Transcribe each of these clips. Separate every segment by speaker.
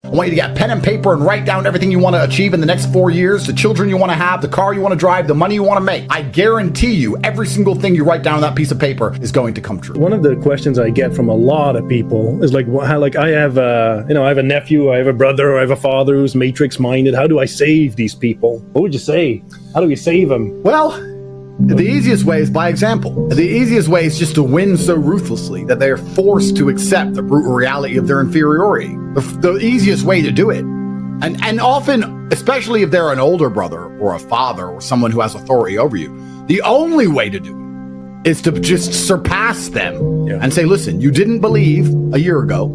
Speaker 1: I want you to get a pen and paper and write down everything you want to achieve in the next 4 years, the children you want to have, the car you want to drive, the money you want to make. I guarantee you every single thing you write down on that piece of paper is going to come true.
Speaker 2: One of the questions I get from a lot of people is like, how, like I have I have a nephew, I have a brother, I have a father who's matrix minded. How do I save these people? What would you say? How do we save them?
Speaker 1: Well, the easiest way is by example. The easiest way is just to win so ruthlessly that they are forced to accept the brutal reality of their inferiority. The easiest way to do it. And often, especially if they're an older brother or a father or someone who has authority over you, the only way to do it is to just surpass them and say, listen, you didn't believe a year ago.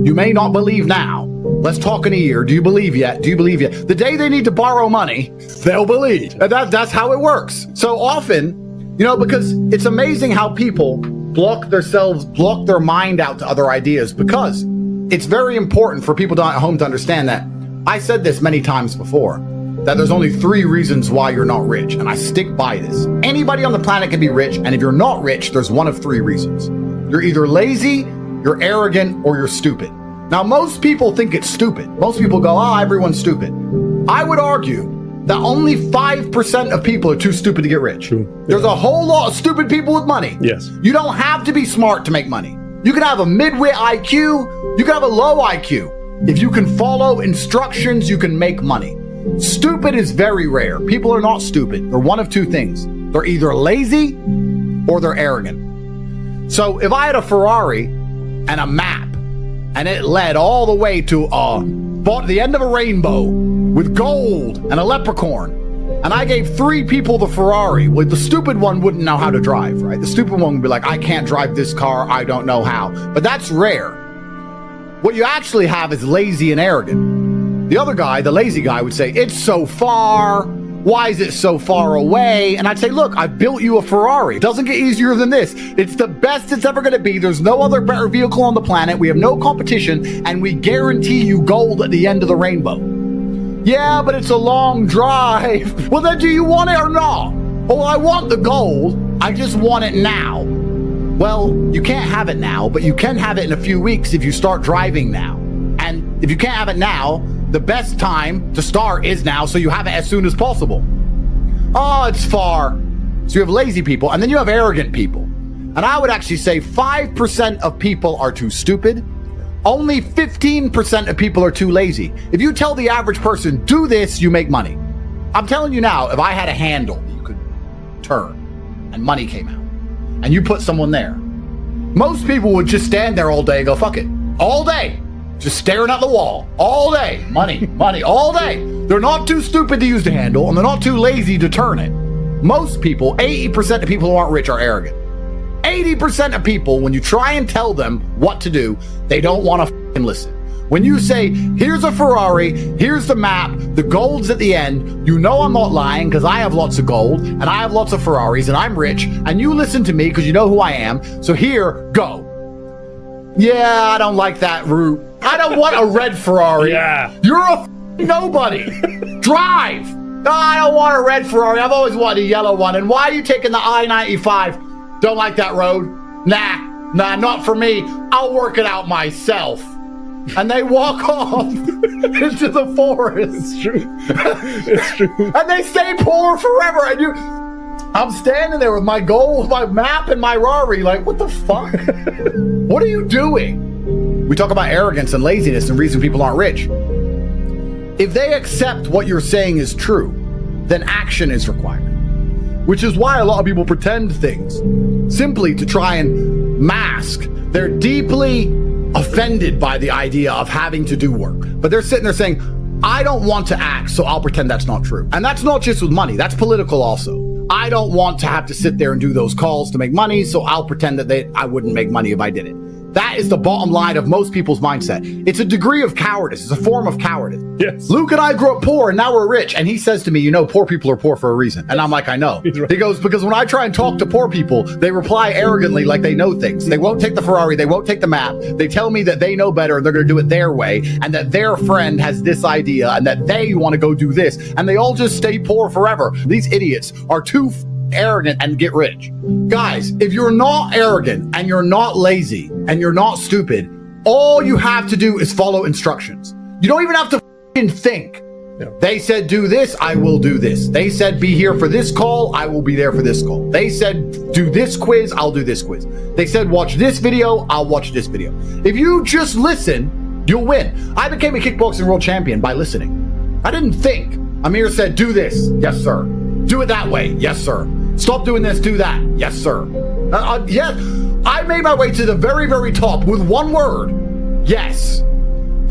Speaker 1: You may not believe now. Let's talk in a year. Do you believe yet? Do you believe yet? The day they need to borrow money, they'll believe. And that's how it works. So often, because it's amazing how people block their mind out to other ideas, because it's very important for people at home to understand that I said this many times before, that there's only 3 reasons why you're not rich. And I stick by this. Anybody on the planet can be rich. And if you're not rich, there's one of 3 reasons. You're either lazy, you're arrogant, or you're stupid. Now, most people think it's stupid. Most people go, everyone's stupid. I would argue that only 5% of people are too stupid to get rich. True. There's a whole lot of stupid people with money.
Speaker 2: Yes.
Speaker 1: You don't have to be smart to make money. You can have a mid-wit IQ. You can have a low IQ. If you can follow instructions, you can make money. Stupid is very rare. People are not stupid. They're one of 2 things. They're either lazy or they're arrogant. So if I had a Ferrari and a map, and it led all the way to the end of a rainbow with gold and a leprechaun, and I gave 3 people the Ferrari, well, the stupid one wouldn't know how to drive, right? The stupid one would be like, I can't drive this car, I don't know how. But that's rare. What you actually have is lazy and arrogant. The other guy, the lazy guy, would say, it's so far. Why is it so far away? And I'd say, look, I built you a Ferrari. It doesn't get easier than this. It's the best it's ever going to be. There's no other better vehicle on the planet. We have no competition, and we guarantee you gold at the end of the rainbow. Yeah, but it's a long drive. Well, then do you want it or not? Oh, I want the gold. I just want it now. Well, you can't have it now, but you can have it in a few weeks if you start driving now. And if you can't have it now, the best time to start is now, so you have it as soon as possible. Oh, it's far. So you have lazy people, and then you have arrogant people. And I would actually say 5% of people are too stupid. Only 15% of people are too lazy. If you tell the average person, do this, you make money. I'm telling you now, if I had a handle you could turn and money came out, and you put someone there, most people would just stand there all day and go, fuck it, all day. Just staring at the wall all day. Money, money, all day. They're not too stupid to use the handle, and they're not too lazy to turn it. Most people, 80% of people who aren't rich are arrogant. 80% of people, when you try and tell them what to do, they don't want to listen. When you say, here's a Ferrari, here's the map, the gold's at the end, you know I'm not lying because I have lots of gold, and I have lots of Ferraris, and I'm rich, and you listen to me because you know who I am, so here, go. Yeah, I don't like that route. I don't want a red Ferrari.
Speaker 2: Yeah.
Speaker 1: You're a nobody. Drive. No, I don't want a red Ferrari. I've always wanted a yellow one. And why are you taking the I-95? Don't like that road. Nah, not for me. I'll work it out myself. And they walk off into the forest.
Speaker 2: It's true. It's true.
Speaker 1: And they stay poor forever. And I'm standing there with my gold, my map, and my Rari, like, what the fuck? What are you doing? We talk about arrogance and laziness and reason people aren't rich. If they accept what you're saying is true, then action is required. Which is why a lot of people pretend things, simply to try and mask. They're deeply offended by the idea of having to do work. But they're sitting there saying, I don't want to act, so I'll pretend that's not true. And that's not just with money, that's political also. I don't want to have to sit there and do those calls to make money, so I'll pretend that I wouldn't make money if I did it. That is the bottom line of most people's mindset. It's a degree of cowardice. It's a form of cowardice.
Speaker 2: Yes.
Speaker 1: Luke and I grew up poor, and now we're rich. And he says to me, poor people are poor for a reason. And I'm like, I know. Right. He goes, because when I try and talk to poor people, they reply arrogantly like they know things. They won't take the Ferrari. They won't take the map. They tell me that they know better and they're going to do it their way, and that their friend has this idea and that they want to go do this. And they all just stay poor forever. These idiots are too arrogant and get rich. Guys, if you're not arrogant and you're not lazy and you're not stupid, all you have to do is follow instructions. You don't even have to fucking think.
Speaker 2: Yeah.
Speaker 1: They said do this, I will do this. They said be here for this call, I will be there for this call. They said do this quiz, I'll do this quiz. They said watch this video, I'll watch this video. If you just listen, you'll win. I became a kickboxing world champion by listening. I didn't think. Amir said do this, yes sir. Do it that way, yes sir. Stop doing this, do that, yes sir. Yes, I made my way to the very, very top with one word, yes.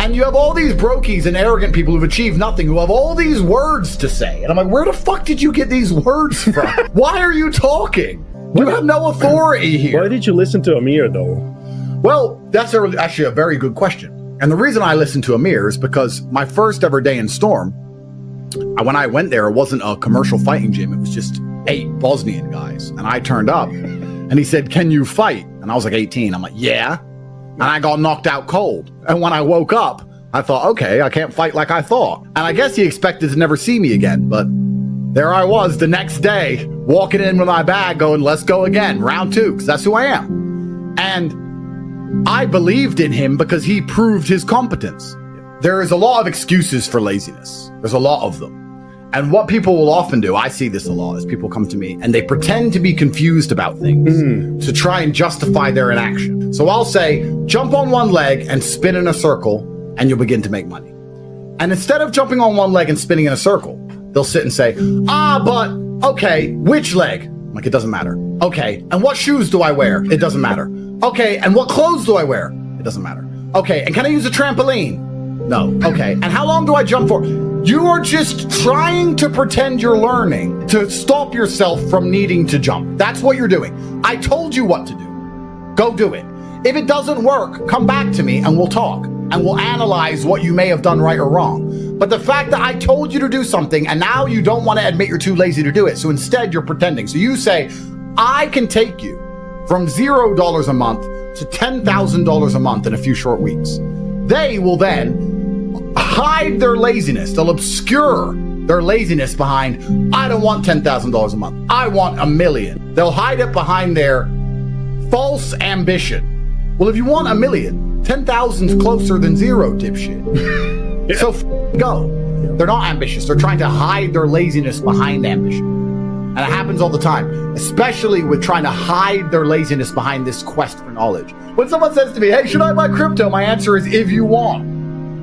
Speaker 1: And you have all these brokies and arrogant people who've achieved nothing, who have all these words to say. And I'm like, where the fuck did you get these words from? Why are you talking? You have no authority here.
Speaker 2: Why did you listen to Amir, though?
Speaker 1: Well, that's actually a very good question. And the reason I listened to Amir is because my first ever day in Storm, when I went there, it wasn't a commercial fighting gym. It was just 8 Bosnian guys. And I turned up and he said, can you fight? And I was like 18. I'm like, yeah. And I got knocked out cold. And when I woke up, I thought, okay, I can't fight like I thought. And I guess he expected to never see me again. But there I was the next day, walking in with my bag going, let's go again, round 2, because that's who I am. And I believed in him because he proved his competence. There is a lot of excuses for laziness. There's a lot of them. And what people will often do, I see this a lot, is people come to me and they pretend to be confused about things to try and justify their inaction. So I'll say, jump on one leg and spin in a circle and you'll begin to make money. And instead of jumping on one leg and spinning in a circle, they'll sit and say, but okay, which leg? I'm like, it doesn't matter. Okay, and what shoes do I wear? It doesn't matter. Okay, and what clothes do I wear? It doesn't matter. Okay, and can I use a trampoline? No. Okay, and how long do I jump for? You are just trying to pretend you're learning to stop yourself from needing to jump. That's what you're doing. I told you what to do. Go do it. If it doesn't work, come back to me and we'll talk and we'll analyze what you may have done right or wrong. But the fact that I told you to do something and now you don't want to admit you're too lazy to do it. So instead you're pretending. So you say, I can take you from $0 a month to $10,000 a month in a few short weeks. They will then hide their laziness. They'll obscure their laziness behind, I don't want $10,000 a month. I want $1 million. They'll hide it behind their false ambition. Well, if you want $1 million, 10,000's closer than 0, dipshit. Yeah. So go. They're not ambitious. They're trying to hide their laziness behind ambition. And it happens all the time, especially with trying to hide their laziness behind this quest for knowledge. When someone says to me, hey, should I buy crypto? My answer is, if you want.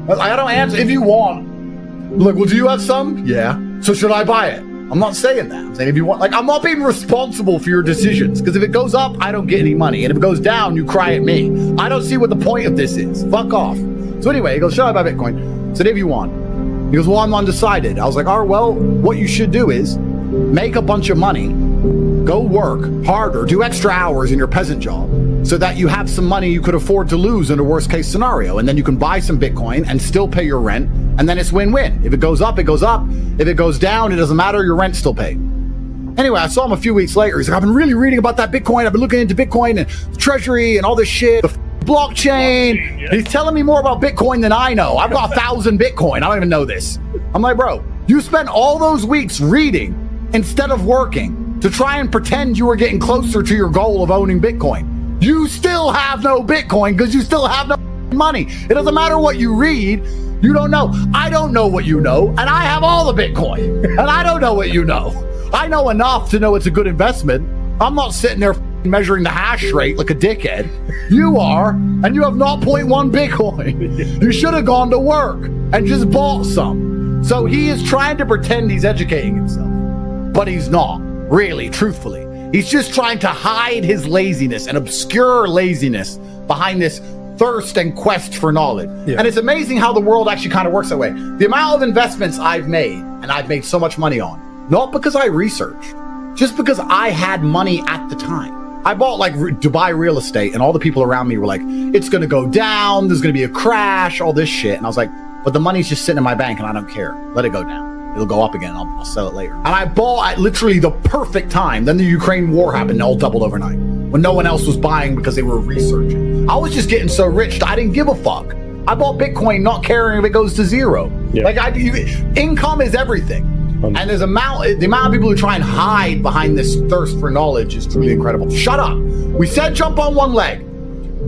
Speaker 1: I don't answer if you want. Look, well, do you have some? Yeah. So should I buy it? I'm not saying that. I'm saying if you want. Like, I'm not being responsible for your decisions, because if it goes up, I don't get any money. And if it goes down, you cry at me. I don't see what the point of this is. Fuck off. So anyway, he goes, should I buy Bitcoin? I said, if you want. He goes, well, I'm undecided. I was like, all right, well, what you should do is make a bunch of money, go work harder, do extra hours in your peasant job, so that you have some money you could afford to lose in a worst case scenario. And then you can buy some Bitcoin and still pay your rent. And then it's win-win. If it goes up, it goes up. If it goes down, it doesn't matter. Your rent's still paid. Anyway, I saw him a few weeks later. He's like, I've been really reading about that Bitcoin. I've been looking into Bitcoin and the treasury and all this shit. The blockchain. Yeah. He's telling me more about Bitcoin than I know. I've got 1,000 Bitcoin. I don't even know this. I'm like, bro, you spent all those weeks reading instead of working to try and pretend you were getting closer to your goal of owning Bitcoin. You still have no Bitcoin because you still have no money. It doesn't matter what you read. You don't know. I don't know what you know, and I have all the Bitcoin. And I don't know what you know. I know enough to know it's a good investment. I'm not sitting there measuring the hash rate like a dickhead. You are, and you have 0.1 Bitcoin. You should have gone to work and just bought some. So he is trying to pretend he's educating himself, but he's not, really, truthfully. He's just trying to hide his laziness and obscure laziness behind this thirst and quest for knowledge. Yeah. And it's amazing how the world actually kind of works that way. The amount of investments I've made, and I've made so much money on, not because I researched, just because I had money at the time. I bought like Dubai real estate, and all the people around me were like, it's going to go down, there's going to be a crash, all this shit. And I was like, but the money's just sitting in my bank and I don't care. Let it go down. It'll go up again. I'll sell it later. And I bought at literally the perfect time. Then the Ukraine war happened and all doubled overnight when no one else was buying because they were researching. I was just getting so rich that I didn't give a fuck. I bought Bitcoin not caring if it goes to 0. Yeah. Like income is everything. And there's the amount of people who try and hide behind this thirst for knowledge is truly incredible. Shut up. We said jump on one leg.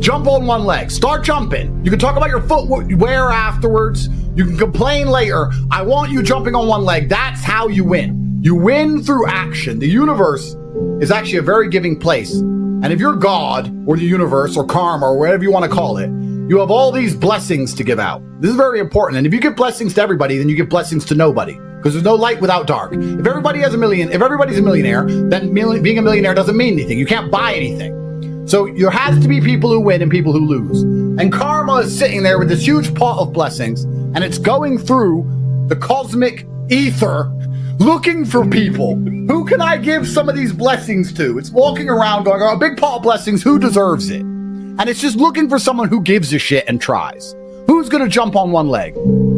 Speaker 1: Jump on one leg. Start jumping. You can talk about your footwear afterwards. You can complain later. I want you jumping on one leg. That's how you win. You win through action. The universe is actually a very giving place. And if you're God or the universe or karma or whatever you want to call it, you have all these blessings to give out. This is very important. And if you give blessings to everybody, then you give blessings to nobody, because there's no light without dark. If everybody's a millionaire, then being a millionaire doesn't mean anything. You can't buy anything. So there has to be people who win and people who lose. And karma is sitting there with this huge pot of blessings, and it's going through the cosmic ether looking for people. Who can I give some of these blessings to? It's walking around going, oh, a big pot of blessings, who deserves it? And it's just looking for someone who gives a shit and tries. Who's going to jump on one leg?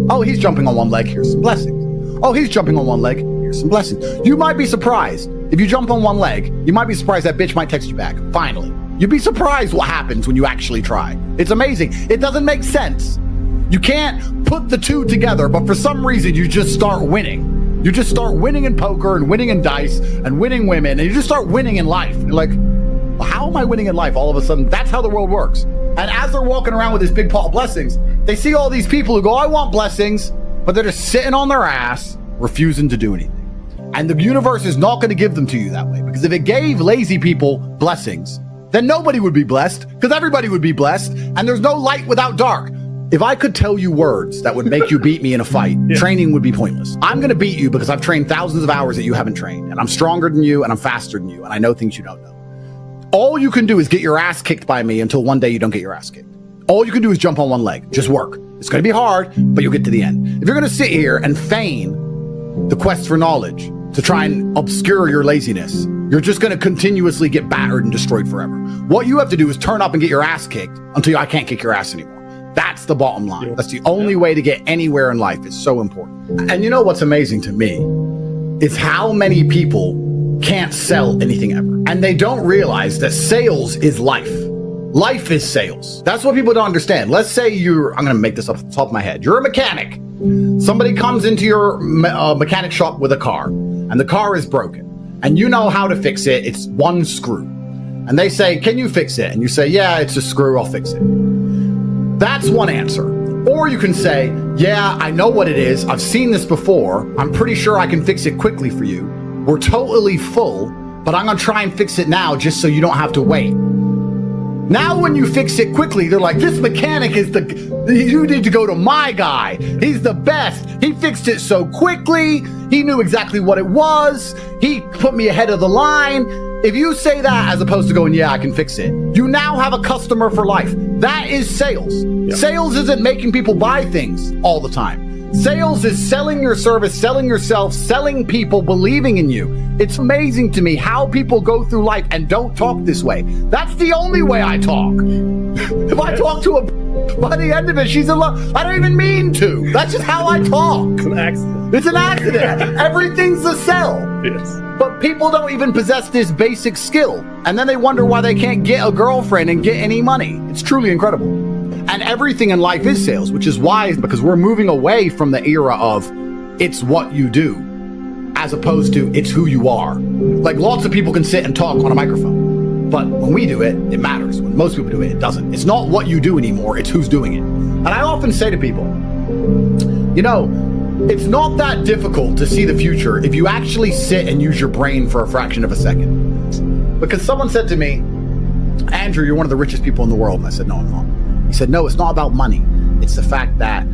Speaker 1: Oh, he's jumping on one leg, here's some blessings. Oh, he's jumping on one leg, here's some blessings. You might be surprised. If you jump on one leg, you might be surprised that bitch might text you back, finally. You'd be surprised what happens when you actually try. It's amazing. It doesn't make sense. You can't put the two together, but for some reason, you just start winning. You just start winning in poker and winning in dice and winning women, and you just start winning in life. You're like, well, how am I winning in life all of a sudden? That's how the world works. And as they're walking around with this big pot of blessings, they see all these people who go, I want blessings, but they're just sitting on their ass, refusing to do anything. And the universe is not going to give them to you that way, because if it gave lazy people blessings, then nobody would be blessed, because everybody would be blessed, and there's no light without dark. If I could tell you words that would make you beat me in a fight, training would be pointless. I'm going to beat you because I've trained thousands of hours that you haven't trained, and I'm stronger than you, and I'm faster than you, and I know things you don't know. All you can do is get your ass kicked by me until one day you don't get your ass kicked. All you can do is jump on one leg. Just work. It's going to be hard, but you'll get to the end. If you're going to sit here and feign the quest for knowledge to try and obscure your laziness, you're just going to continuously get battered and destroyed forever. What you have to do is turn up and get your ass kicked until I can't kick your ass anymore. That's the bottom line. That's the only way to get anywhere in life. It's so important. And you know what's amazing to me is how many people can't sell anything ever. And they don't realize that sales is life. Life is sales. That's what people don't understand. Let's say I'm going to make this up off the top of my head. You're a mechanic. Somebody comes into your mechanic shop with a car, and the car is broken. And you know how to fix it. It's one screw. And they say, can you fix it? And you say, yeah, it's a screw. I'll fix it. That's one answer. Or you can say, yeah, I know what it is. I've seen this before. I'm pretty sure I can fix it quickly for you. We're totally full, but I'm going to try and fix it now just so you don't have to wait. Now, when you fix it quickly, they're like, this mechanic is you need to go to my guy. He's the best. He fixed it so quickly. He knew exactly what it was. He put me ahead of the line. If you say that as opposed to going, yeah, I can fix it, you now have a customer for life. That is sales. Yep. Sales isn't making people buy things all the time. Sales is selling your service, selling yourself, selling people, believing in you. It's amazing to me how people go through life and don't talk this way. That's the only way I talk. If I talk to by the end of it, she's in love. I don't even mean to. That's just how I talk.
Speaker 2: It's an accident.
Speaker 1: It's an accident. Everything's a sell.
Speaker 2: Yes.
Speaker 1: But people don't even possess this basic skill. And then they wonder why they can't get a girlfriend and get any money. It's truly incredible. And everything in life is sales, which is wise, because we're moving away from the era of it's what you do, as opposed to it's who you are. Like, lots of people can sit and talk on a microphone, but when we do it, it matters. When most people do it, it doesn't. It's not what you do anymore, it's who's doing it. And I often say to people, you know, it's not that difficult to see the future if you actually sit and use your brain for a fraction of a second. Because someone said to me, Andrew, you're one of the richest people in the world. And I said, no, I'm not. He said, no, it's not about money. It's the fact that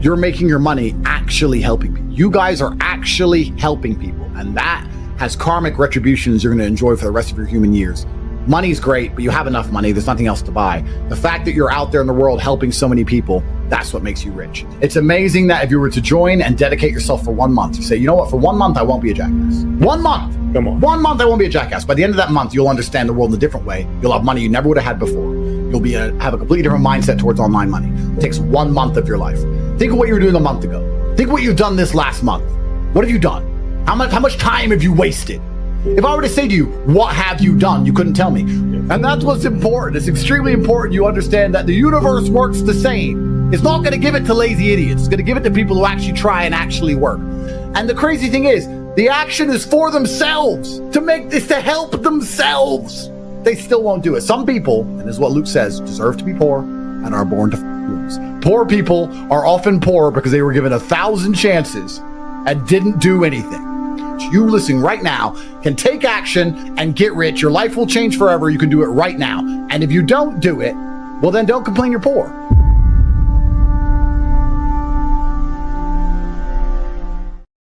Speaker 1: you're making your money actually helping people. You guys are actually helping people. And that has karmic retributions you're going to enjoy for the rest of your human years. Money's great, but you have enough money. There's nothing else to buy. The fact that you're out there in the world helping so many people, that's what makes you rich. It's amazing that if you were to join and dedicate yourself for 1 month, you say, you know what, for 1 month, I won't be a jackass. 1 month.
Speaker 2: Come on.
Speaker 1: 1 month, I won't be a jackass. By the end of that month, you'll understand the world in a different way. You'll have money you never would have had before. You'll have a completely different mindset towards online money. It takes 1 month of your life. Think of what you were doing a month ago. Think of what you've done this last month. What have you done? How much time have you wasted? If I were to say to you, what have you done? You couldn't tell me. And that's what's important. It's extremely important you understand that the universe works the same. It's not going to give it to lazy idiots. It's going to give it to people who actually try and actually work. And the crazy thing is, the action is for themselves, to make this, to help themselves. They still won't do it. Some people, and this is what Luke says, deserve to be poor and are born to Poor people are often poor because they were given 1,000 chances and didn't do anything. You listening right now can take action and get rich. Your life will change forever. You can do it right now. And if you don't do it, well, then don't complain you're poor.